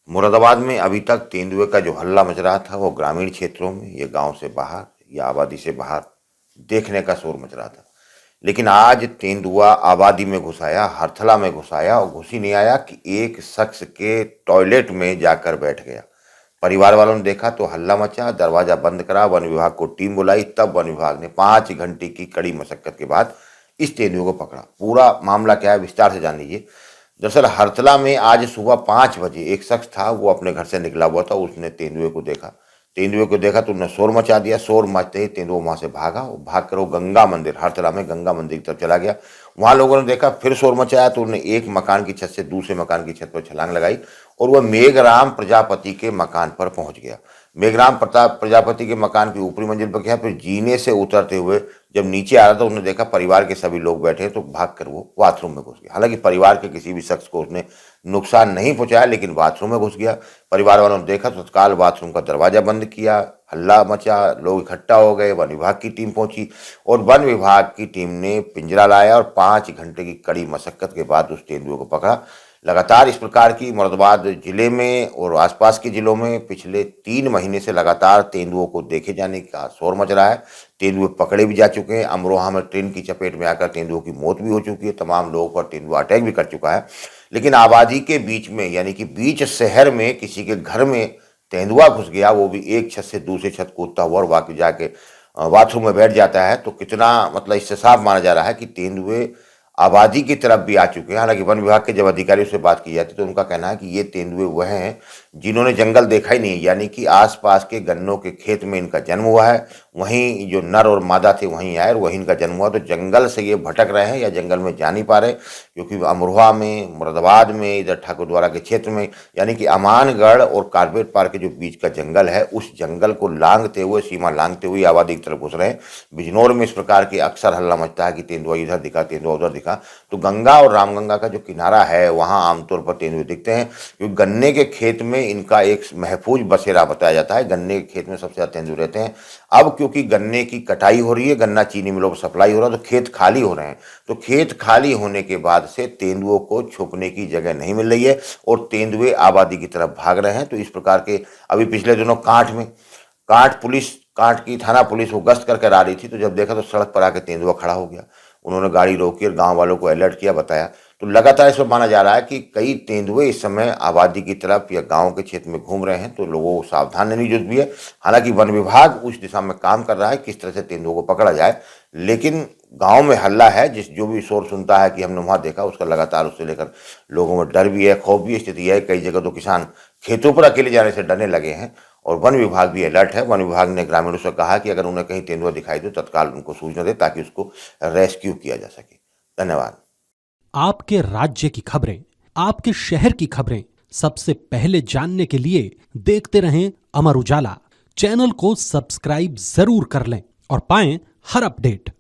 मुरादाबाद में अभी तक तेंदुए का जो हल्ला मच रहा था वो ग्रामीण क्षेत्रों में या गांव से बाहर या आबादी से बाहर देखने का शोर मच रहा था। लेकिन आज तेंदुआ आबादी में घुस आया, हरथला में घुस आया और घुस ही नहीं आया कि एक शख्स के टॉयलेट में जाकर बैठ गया। परिवार वालों ने देखा तो हल्ला मचा, दरवाजा बंद करा, वन विभाग को टीम बुलाई, तब वन विभाग ने 5 घंटे की कड़ी मशक्कत के बाद इस तेंदुए को पकड़ा। पूरा मामला क्या है विस्तार से जान लीजिए। दरअसल हरतला में आज सुबह 5 बजे एक शख्स था, वो अपने घर से निकला हुआ था। उसने तेंदुए को देखा, तो उसने शोर मचा दिया। शोर मचते ही तेंदुआ वहां से भागा और भाग कर वो गंगा मंदिर, हरतला में गंगा मंदिर की तरफ चला गया। वहां लोगों ने देखा, फिर शोर मचाया तो उन्होंने एक मकान की छत से दूसरे मकान की छत पर छलांग लगाई और वह मेघराम प्रजापति के मकान पर पहुंच गया। मेघराम प्रताप प्रजापति के मकान की ऊपरी मंजिल पर गया, फिर जीने से उतरते हुए जब नीचे आ रहा था उन्होंने देखा परिवार के सभी लोग बैठे हैं, तो भागकर वो बाथरूम में घुस गया। हालांकि परिवार के किसी भी शख्स को उसने नुकसान नहीं पहुंचाया, लेकिन बाथरूम में घुस गया। परिवार वालों ने देखा तो तत्काल बाथरूम का दरवाजा बंद किया, हल्ला मचा, लोग इकट्ठा हो गए, वन विभाग की टीम पहुंची और वन विभाग की टीम ने पिंजरा लाया और 5 घंटे की कड़ी मशक्कत के बाद उस तेंदुए को पकड़ा। लगातार इस प्रकार की मुरादाबाद जिले में और आसपास के जिलों में पिछले 3 महीने से लगातार तेंदुओं को देखे जाने का शोर मच रहा है। तेंदुए पकड़े भी जा चुके हैं। अमरोहा में ट्रेन की चपेट में आकर तेंदुओं की मौत भी हो चुकी है। तमाम लोगों पर तेंदुआ अटैक भी कर चुका है। लेकिन आबादी के बीच में, यानी कि बीच शहर में किसी के घर में तेंदुआ घुस गया, वो भी एक छत से दूसरे छत कूदता हुआ और वाकई जाके बाथरूम में बैठ जाता है, तो कितना मतलब इससे साफ माना जा रहा है कि तेंदुए आबादी की तरफ भी आ चुके हैं। हालांकि वन विभाग के जब अधिकारियों से बात की जाती है तो उनका कहना है कि ये तेंदुए वह हैं जिन्होंने जंगल देखा ही नहीं, यानी कि आसपास के गन्नों के खेत में इनका जन्म हुआ है, वहीं जो नर और मादा थे वहीं आए और वहीं इनका जन्म हुआ। तो जंगल से ये भटक रहे हैं या जंगल में जा नहीं पा रहे, क्योंकि अमरोहा में, मुरादाबाद में, इधर ठाकुरद्वारा के क्षेत्र में, यानी कि अमानगढ़ और कारपेट पार्क के जो बीच का जंगल है, उस जंगल को लांघते हुए, सीमा लांघते हुए आबादी की तरफ घुस रहे हैं। बिजनौर में इस प्रकार के अक्सर हल्ला मचता है कि तेंदुआ इधर दिखा, तेंदुआ उधर दिखा। तो गंगा और रामगंगा का जो किनारा है वहां आमतौर पर तेंदुए दिखते हैं, क्योंकि गन्ने के खेत में इनका एक महफूज बसेरा बताया जाता है। गन्ने के खेत में सबसे ज्यादा तेंदुए रहते हैं। अब क्योंकि गन्ने की कटाई हो रही है, गन्ना चीनी मिलों को सप्लाई हो रहा है, तो खेत खाली हो रहे हैं। तो खेत खाली होने के बाद से तेंदुओं को छुपने की जगह नहीं मिल रही है और तेंदुए आबादी की तरफ भाग रहे हैं। तो इस प्रकार के अभी पिछले दिनों कांट की थाना पुलिस वो गश्त करके आ रही थी, तो जब देखा तो सड़क पर आके तेंदुआ खड़ा हो गया। उन्होंने गाड़ी रोकी और गांव वालों को अलर्ट किया, बताया। तो लगातार इसमें माना जा रहा है कि कई तेंदुए इस समय आबादी की तरफ या गांव के क्षेत्र में घूम रहे हैं, तो लोगों को सावधान रहने की जरूरत भी है। हालांकि वन विभाग उस दिशा में काम कर रहा है किस तरह से तेंदुओं को पकड़ा जाए, लेकिन गांव में हल्ला है। जो भी शोर सुनता है कि हमने वहां देखा, उसका लगातार उससे लेकर लोगों में डर भी है, खौफ भी स्थिति है। कई जगह तो किसान खेतों पर अकेले जाने से डरने लगे हैं और वन विभाग भी अलर्ट है। वन विभाग ने ग्रामीणों से कहा कि अगर उन्हें कहीं तेंदुआ दिखाई दे तत्काल उनको सूचना दे ताकि उसको रेस्क्यू किया जा सके। धन्यवाद। आपके राज्य की खबरें, आपके शहर की खबरें सबसे पहले जानने के लिए देखते रहें अमर उजाला। चैनल को सब्सक्राइब जरूर कर लें और पाएं हर अपडेट।